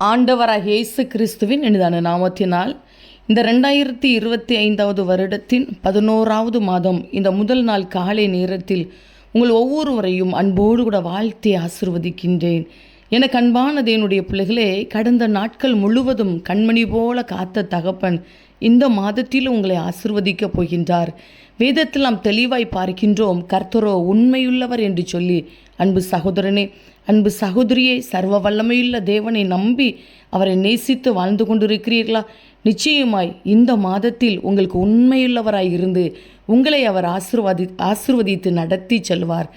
ஆண்டவராகிய இயேசு கிறிஸ்துவின் இனிதான நாமத்தினால் இந்த 2025 வருடத்தின் 11வது மாதம் இந்த முதல் நாள் காலை நேரத்தில் உங்கள் ஒவ்வொருவரையும் அன்போடு கூட வாழ்த்தி ஆசிர்வதிக்கின்றேன். எனக்கு அன்பான தேவனுடைய பிள்ளைகளே, கடந்த நாட்கள் முழுவதும் கண்மணி போல காத்த தகப்பன் இந்த மாதத்தில் உங்களை ஆசிர்வதிக்கப் போகின்றார். வேதத்தில் நாம் தெளிவாய் பார்க்கின்றோம், கர்த்தரோ உண்மையுள்ளவர் என்று சொல்லி. அன்பு சகோதரனே, அன்பு சகோதரியே, சர்வ வல்லமையுள்ள தேவனை நம்பி அவரை நேசித்து வாழ்ந்து கொண்டிருக்கிறீர்களா? நிச்சயமாய் இந்த மாதத்தில் உங்களுக்கு உண்மையுள்ளவராய் இருந்து உங்களை அவர் ஆசிர்வதித்து நடத்தி செல்வார்.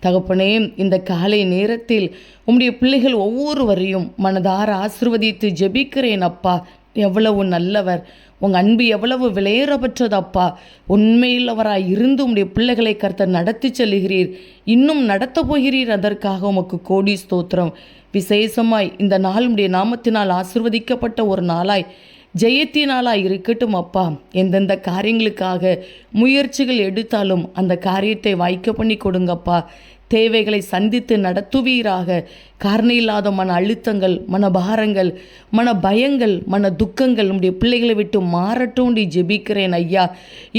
தகப்பனே, இந்த காலை நேரத்தில் உம்முடைய பிள்ளைகள் ஒவ்வொருவரையும் மனதார ஆசிர்வதித்து ஜெபிக்கிறேன். அப்பா, எவ்வளவு நல்லவர், உங்கள் அன்பு எவ்வளவு விலையேறப்பட்டது அப்பா. உண்மையுள்ளவராய் இருந்து உம்முடைய பிள்ளைகளை கர்த்தர் நடத்தி செல்கிறீர், இன்னும் நடத்த போகிறீர். அதற்காக உமக்கு கோடி ஸ்தோத்திரம். விசேஷமாய் இந்த நாள் உம்முடைய நாமத்தினால் ஆசிர்வதிக்கப்பட்ட ஒரு நாளாய், ஜெயத்தினாலாய் இருக்கட்டும் அப்பா. எந்தெந்த காரியங்களுக்காக முயற்சிகள் எடுத்தாலும் அந்த காரியத்தை வாய்க்க பண்ணி கொடுங்கப்பா. தேவைகளை சந்தித்து நடத்துவீராக. காரணம் இல்லாத மன அழுத்தங்கள், மன பாரங்கள், மன பயங்கள், மன துக்கங்கள் உடைய பிள்ளைகளை விட்டு மாறட்டும் ஜெபிக்கிறேன் ஐயா.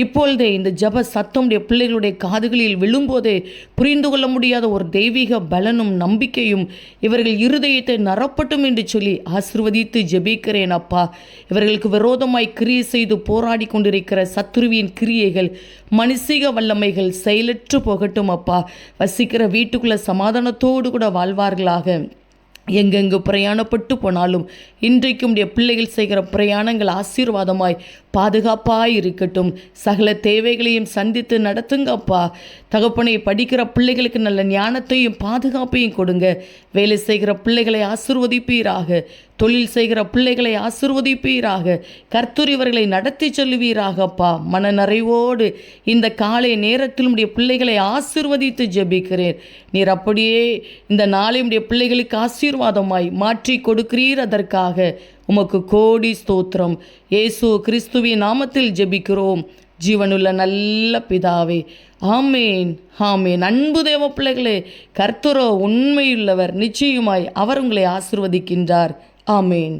இப்பொழுதே இந்த ஜப சத்தம் உடைய பிள்ளைகளுடைய காதுகளில் விழும்போதே புரிந்து கொள்ள முடியாத ஒரு தெய்வீக பலனும் நம்பிக்கையும் இவர்கள் இருதயத்தை நிரப்பட்டும் என்று சொல்லி ஆசிர்வதித்து ஜெபிக்கிறேன் அப்பா. இவர்களுக்கு விரோதமாய் கிரியை செய்து போராடி கொண்டிருக்கிற சத்துருவின் கிரியைகள், மனுஷிக வல்லமைகள் செயலற்று போகட்டும் அப்பா. வசிக்கிற வீட்டுக்குள்ள சமாதானத்தோடு கூட வாழ்வார்களாக. எங்கெங்கு பிரயாணப்பட்டு போனாலும் இன்றைக்கும் உடைய பிள்ளைகள் செய்கிற பிரயாணங்கள் ஆசீர்வாதமாய் பாதுகாப்பாய் இருக்கட்டும். சகல தேவைகளையும் சந்தித்து நடத்துங்கப்பா. தகப்பனை, படிக்கிற பிள்ளைகளுக்கு நல்ல ஞானத்தையும் பாதுகாப்பையும் கொடுங்க. வேலை செய்கிற பிள்ளைகளை ஆசிர்வதிப்பீராக. தொழில் செய்கிற பிள்ளைகளை ஆசிர்வதிப்பீராக. கர்த்தர் இவர்களை நடத்தி செல்வீராகப்பா. மன நிறைவோடு இந்த காலை நேரத்தில் உடைய பிள்ளைகளை ஆசிர்வதித்து ஜெபிக்கிறேன். நீர் அப்படியே இந்த நாளை உடைய பிள்ளைகளுக்கு ஆசீர்வாதமாய் மாற்றி கொடுக்கிறீர். அதற்காக உமக்கு கோடி ஸ்தோத்திரம். இயேசு கிறிஸ்துவின் நாமத்தில் ஜெபிக்கிறோம் ஜீவனுள்ள நல்ல பிதாவே. ஆமேன், ஆமேன். அன்பு தேவ பிள்ளைகளே, கர்த்தரோ உண்மையுள்ளவர். நிச்சயமாய் அவர் உங்களை ஆசிர்வதிக்கின்றார். ஆமேன்.